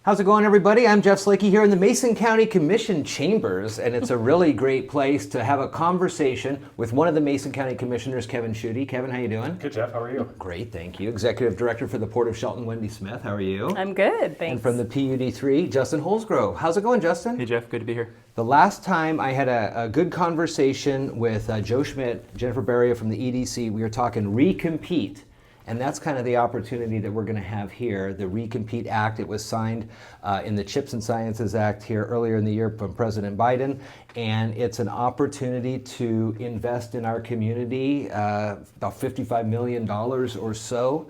How's it going, everybody? I'm Jeff Slakey here in the Mason County Commission chambers, and it's a really great place to have a conversation with one of the Mason County Commissioners, Kevin Shutty. Kevin, how you doing? Good, Jeff. How are you? Great, thank you. Executive Director for the Port of Shelton, Wendy Smith. How are you? I'm good, thanks. And from the PUD3, Justin Holzgrove. How's it going, Justin? Hey, Jeff. Good to be here. The last time I had a good conversation with Joe Schmidt, Jennifer Barria from the EDC, we were talking recompete. And that's kind of the opportunity that we're going to have here, the RECOMPETE ACT. It was signed in the Chips and Sciences Act here earlier in the year from President Biden. And it's an opportunity to invest in our community, about $55 million or so.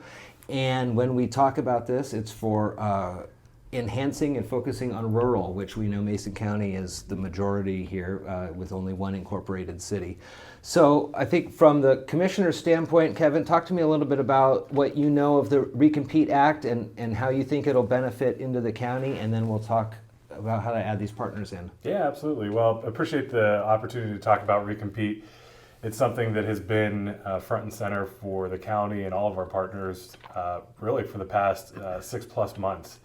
And when we talk about this, it's for enhancing and focusing on rural, which we know Mason County is the majority here with only one incorporated city. So I think from the commissioner's standpoint, Kevin, talk to me a little bit about what you know of the RECOMPETE Act and how you think it'll benefit into the county, and then we'll talk about how to add these partners in. Yeah, absolutely. Well, I appreciate the opportunity to talk about RECOMPETE. It's something that has been front and center for the county and all of our partners really for the past 6+ months.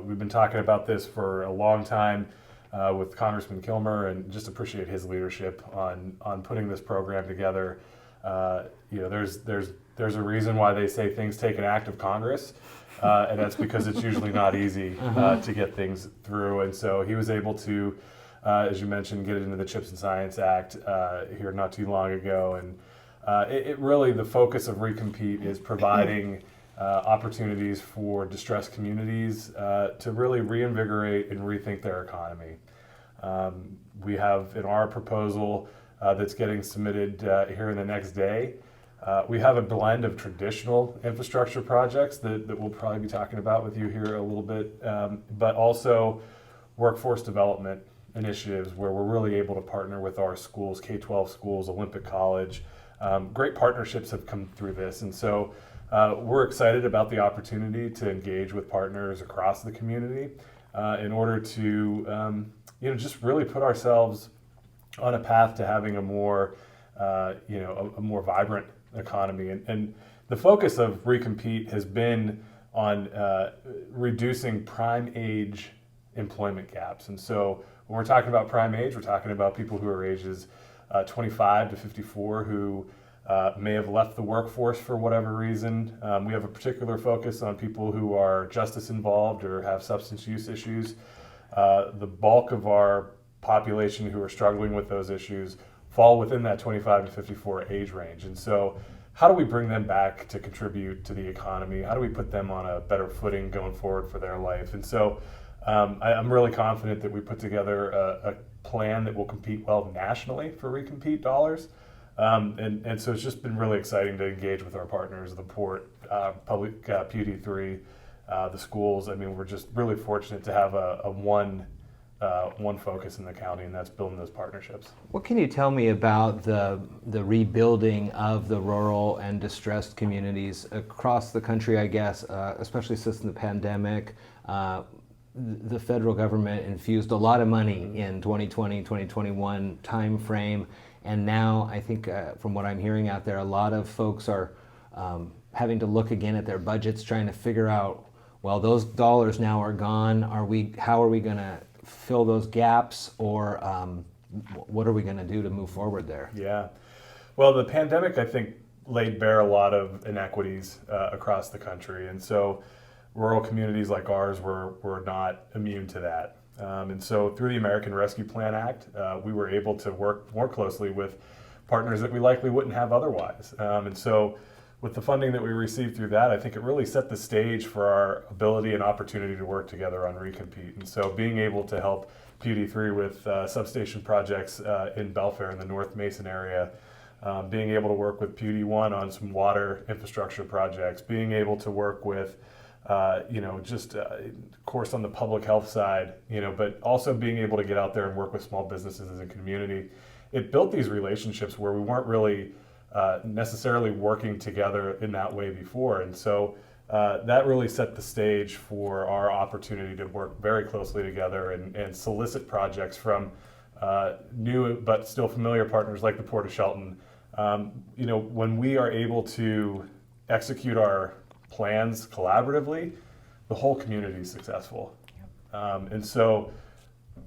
We've been talking about this for a long time with Congressman Kilmer, and just appreciate his leadership on putting this program together. There's a reason why they say things take an act of Congress, and that's because it's usually not easy to get things through. And so he was able to, as you mentioned, get it into the Chips and Science Act here not too long ago. And it really, the focus of RECOMPETE is providing opportunities for distressed communities to really reinvigorate and rethink their economy. We have in our proposal that's getting submitted here in the next day, we have a blend of traditional infrastructure projects that we'll probably be talking about with you here a little bit, but also workforce development initiatives where we're really able to partner with our schools, K-12 schools, Olympic College. Great partnerships have come through this, and so we're excited about the opportunity to engage with partners across the community in order to just really put ourselves on a path to having a more a more vibrant economy. And the focus of RECOMPETE has been on reducing prime age employment gaps. And so when we're talking about prime age, we're talking about people who are ages 25 to 54 who may have left the workforce for whatever reason. We have a particular focus on people who are justice involved or have substance use issues. The bulk of our population who are struggling with those issues fall within that 25 to 54 age range. And so how do we bring them back to contribute to the economy? How do we put them on a better footing going forward for their life? And so I'm really confident that we put together a plan that will compete well nationally for RECOMPETE dollars. And so it's just been really exciting to engage with our partners, the Port, Public PUD3, the schools. I mean, we're just really fortunate to have a one focus in the county, and that's building those partnerships. What can you tell me about the rebuilding of the rural and distressed communities across the country, I guess, especially since the pandemic? The federal government infused a lot of money in 2020, 2021 time frame. And now I think from what I'm hearing out there, a lot of folks are having to look again at their budgets, trying to figure out, well, those dollars now are gone. How are we going to fill those gaps, or what are we going to do to move forward there? Yeah. Well, the pandemic, I think, laid bare a lot of inequities across the country. And so rural communities like ours were not immune to that. And so through the American Rescue Plan Act, we were able to work more closely with partners that we likely wouldn't have otherwise. And so with the funding that we received through that, I think it really set the stage for our ability and opportunity to work together on RECOMPETE. And so being able to help PUD3 with substation projects in Belfair in the North Mason area, being able to work with PUD1 on some water infrastructure projects, being able to work with of course on the public health side, but also being able to get out there and work with small businesses as a community. It built these relationships where we weren't really necessarily working together in that way before. And so that really set the stage for our opportunity to work very closely together and solicit projects from new but still familiar partners like the Port of Shelton. When we are able to execute our plans collaboratively, the whole community is successful. And so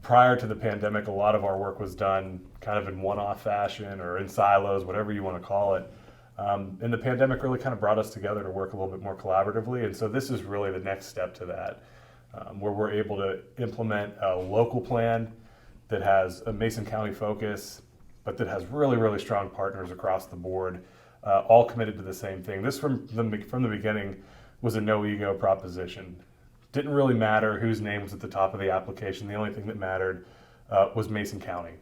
prior to the pandemic, a lot of our work was done kind of in one-off fashion or in silos, whatever you want to call it. And the pandemic really kind of brought us together to work a little bit more collaboratively. And so this is really the next step to that, where we're able to implement a local plan that has a Mason County focus, but that has really, really strong partners across the board, all committed to the same thing. This from the beginning was a no ego proposition. Didn't really matter whose name was at the top of the application. The only thing that mattered was Mason County.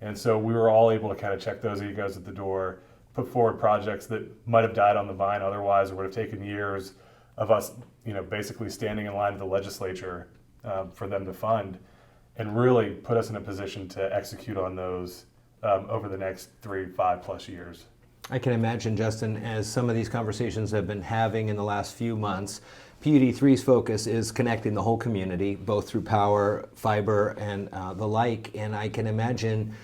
And so we were all able to kind of check those egos at the door, put forward projects that might have died on the vine otherwise, or would have taken years of us, basically standing in line at the legislature for them to fund, and really put us in a position to execute on those over the next 3-5+ years. I can imagine, Justin, as some of these conversations have been having in the last few months, PUD3's focus is connecting the whole community, both through power, fiber, and the like. And I can imagine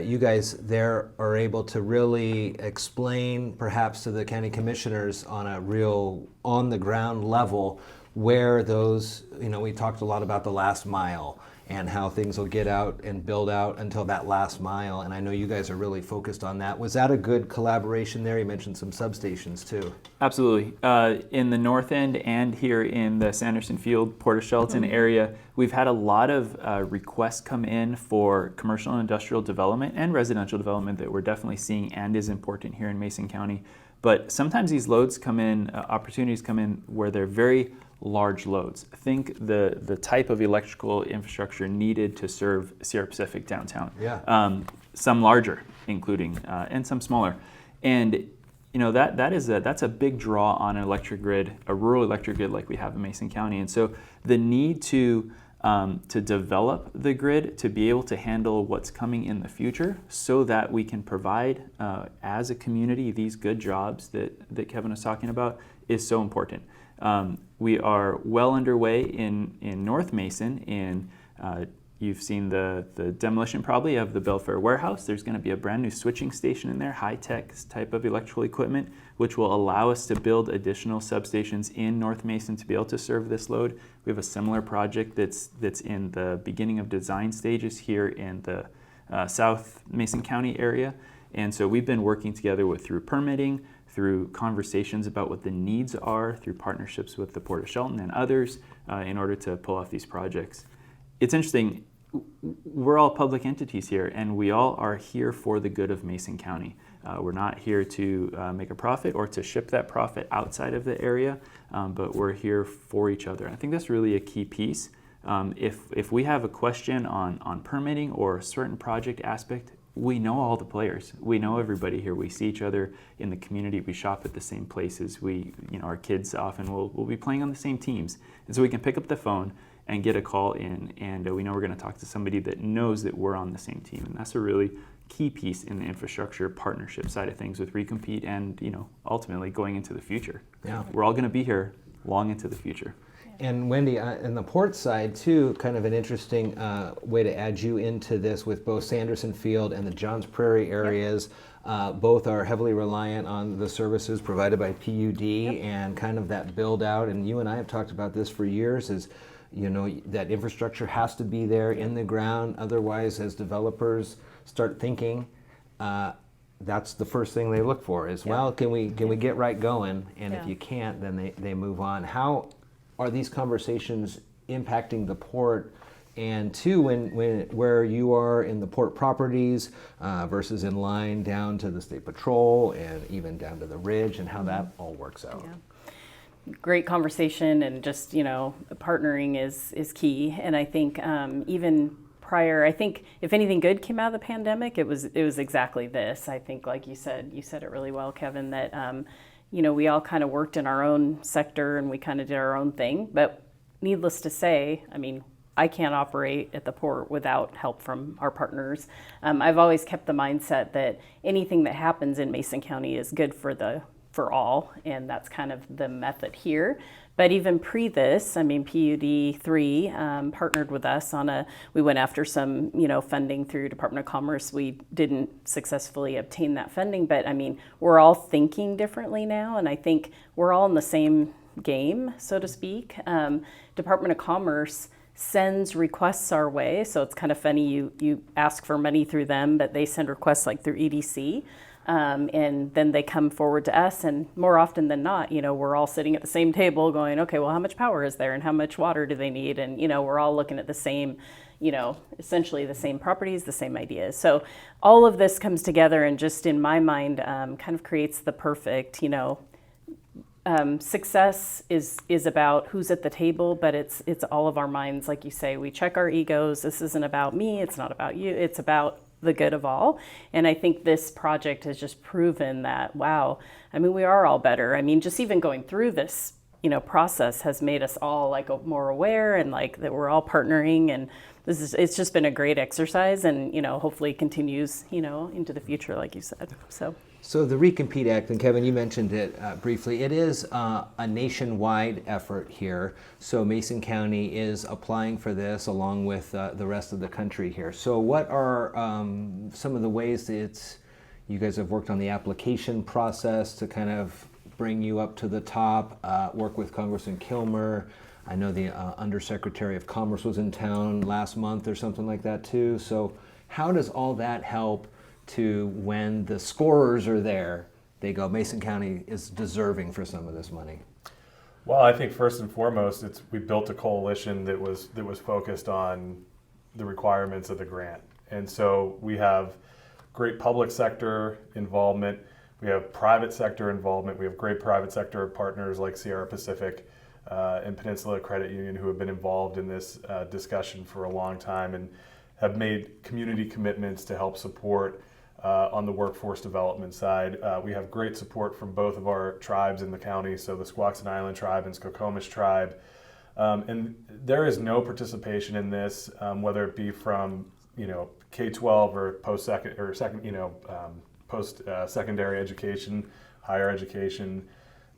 you guys there are able to really explain, perhaps to the county commissioners on a real on-the-ground level, where those, we talked a lot about the last mile and how things will get out and build out until that last mile. And I know you guys are really focused on that. Was that a good collaboration there? You mentioned some substations too. Absolutely. In the north end and here in the Sanderson Field, Port of Shelton area, we've had a lot of requests come in for commercial and industrial development and residential development that we're definitely seeing and is important here in Mason County. But sometimes these loads come in, opportunities come in where they're very large loads. Think the type of electrical infrastructure needed to serve Sierra Pacific downtown. Yeah. Some larger, including, and some smaller. And that's a big draw on an electric grid, a rural electric grid like we have in Mason County. And so the need to develop the grid to be able to handle what's coming in the future so that we can provide, as a community, these good jobs that Kevin was talking about is so important. We are well underway in North Mason. You've seen the demolition probably of the Belfair warehouse. There's going to be a brand new switching station in there, high-tech type of electrical equipment, which will allow us to build additional substations in North Mason to be able to serve this load. We have a similar project that's in the beginning of design stages here in the South Mason County area. And so we've been working together through permitting, through conversations about what the needs are, through partnerships with the Port of Shelton and others in order to pull off these projects. It's interesting, we're all public entities here, and we all are here for the good of Mason County. We're not here to make a profit or to ship that profit outside of the area, but we're here for each other. I think that's really a key piece. If we have a question on permitting or a certain project aspect, we know all the players. We know everybody here. We see each other in the community. We shop at the same places. Our kids often will be playing on the same teams. And so we can pick up the phone and get a call in, and we know we're going to talk to somebody that knows that we're on the same team. And that's a really key piece in the infrastructure partnership side of things with Recompete and, ultimately going into the future. Yeah. We're all going to be here long into the future. And Wendy, on the port side too, kind of an interesting way to add you into this with both Sanderson Field and the Johns Prairie areas. Both are heavily reliant on the services provided by PUD and kind of that build out. And you and I have talked about this for years is, that infrastructure has to be there in the ground. Otherwise, as developers start thinking, that's the first thing they look for is, well, can we get right going? And if you can't, then they move on. How are these conversations impacting the port? And two, where you are in the port properties versus in line down to the State Patrol and even down to the Ridge, and how that all works out. Yeah. Great conversation, and just partnering is key. And I think even prior, I think if anything good came out of the pandemic, it was exactly this. I think, like you said it really well, Kevin, that we all kind of worked in our own sector and we kind of did our own thing. But needless to say, I can't operate at the port without help from our partners. I've always kept the mindset that anything that happens in Mason County is good for all, and that's kind of the method here. But even pre this, PUD3 partnered with us we went after some, funding through Department of Commerce. We didn't successfully obtain that funding, but we're all thinking differently now, and I think we're all in the same game, so to speak. Department of Commerce sends requests our way, so it's kind of funny. You ask for money through them, but they send requests like through EDC. And then they come forward to us, and more often than not, we're all sitting at the same table going, okay, well, how much power is there and how much water do they need? And, we're all looking at the same, essentially the same properties, the same ideas. So all of this comes together and just in my mind kind of creates the perfect, success is about who's at the table, but it's all of our minds. Like you say, we check our egos. This isn't about me. It's not about you. It's about the good of all. And I think this project has just proven that, wow, we are all better. Just even going through this, process has made us all like more aware and like that we're all partnering, and it's just been a great exercise, and, hopefully continues, into the future, like you said. So the RECOMPETE Act, and Kevin, you mentioned it briefly, it is a nationwide effort here. So Mason County is applying for this along with the rest of the country here. So what are some of the ways that you guys have worked on the application process to kind of bring you up to the top, work with Congressman Kilmer? I know the Undersecretary of Commerce was in town last month or something like that too. So how does all that help to when the scorers are there, they go, Mason County is deserving for some of this money? Well, I think first and foremost, we built a coalition that was focused on the requirements of the grant. And so we have great public sector involvement, we have private sector involvement, we have great private sector partners like Sierra Pacific and Peninsula Credit Union who have been involved in this discussion for a long time and have made community commitments to help support on the workforce development side. We have great support from both of our tribes in the county, so the Squaxin Island tribe and Skokomish tribe. And there is no participation in this, whether it be from K-12 or post-secondary education, higher education,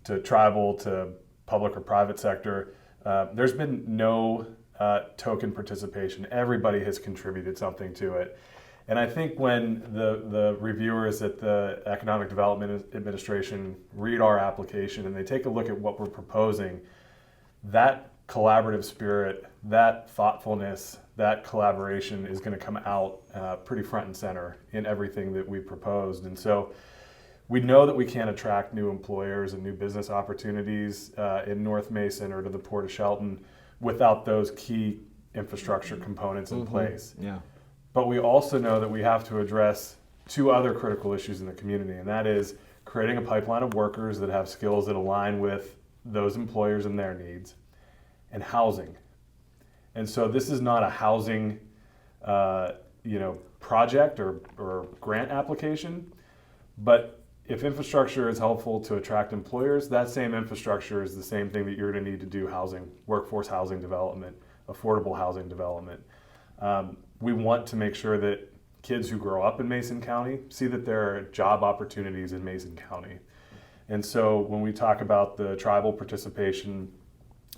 to tribal, to public or private sector. There's been no token participation. Everybody has contributed something to it. And I think when the reviewers at the Economic Development Administration read our application and they take a look at what we're proposing, that collaborative spirit, that thoughtfulness, that collaboration is going to come out pretty front and center in everything that we proposed. And so we know that we can't attract new employers and new business opportunities in North Mason or to the Port of Shelton without those key infrastructure components in place. Yeah. But we also know that we have to address two other critical issues in the community, and that is creating a pipeline of workers that have skills that align with those employers and their needs, and housing. And so this is not a housing project or grant application, but if infrastructure is helpful to attract employers, that same infrastructure is the same thing that you're going to need to do housing, workforce housing development, affordable housing development. We want to make sure that kids who grow up in Mason County see that there are job opportunities in Mason County. And so when we talk about the tribal participation,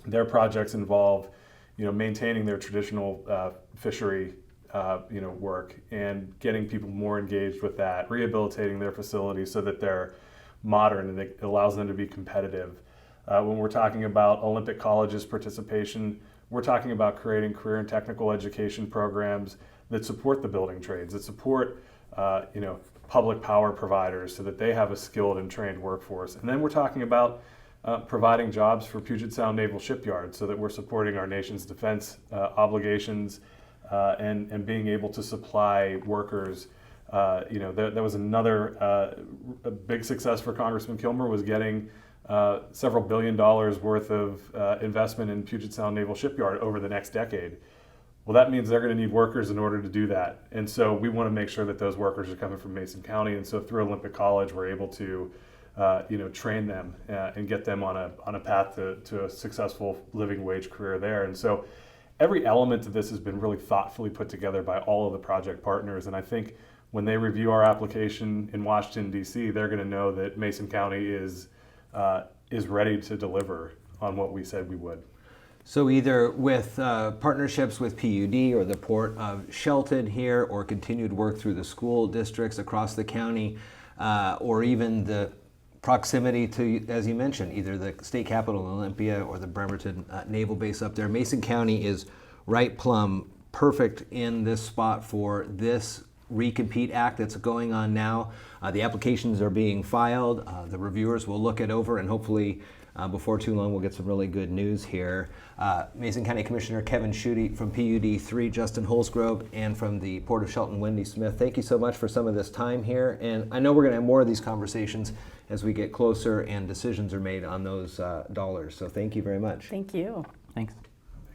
their projects involve, maintaining their traditional fishery, work and getting people more engaged with that, rehabilitating their facilities so that they're modern and it allows them to be competitive. When we're talking about Olympic College's participation, we're talking about creating career and technical education programs that support the building trades, that support, public power providers so that they have a skilled and trained workforce. And then we're talking about providing jobs for Puget Sound Naval Shipyard so that we're supporting our nation's defense obligations and being able to supply workers. That was another a big success for Congressman Kilmer, was getting several $1 billion worth of investment in Puget Sound Naval Shipyard over the next decade. Well, that means they're going to need workers in order to do that. And so we want to make sure that those workers are coming from Mason County. And so through Olympic College, we're able to train them and get them on a path to a successful living wage career there. And so every element of this has been really thoughtfully put together by all of the project partners. And I think when they review our application in Washington, D.C., they're going to know that Mason County is ready to deliver on what we said we would. So either with partnerships with PUD or the Port of Shelton here, or continued work through the school districts across the county, or even the proximity to, as you mentioned, either the state capitol in Olympia or the Bremerton Naval Base up there. Mason County is right plumb perfect in this spot for this Recompete Act that's going on now. The applications are being filed. The reviewers will look it over, and hopefully before too long we'll get some really good news here. Mason County Commissioner Kevin Shutty from PUD 3, Justin Holzgrove, and from the Port of Shelton, Wendy Smith, thank you so much for some of this time here. And I know we're going to have more of these conversations as we get closer and decisions are made on those dollars. So thank you very much. Thank you. Thanks.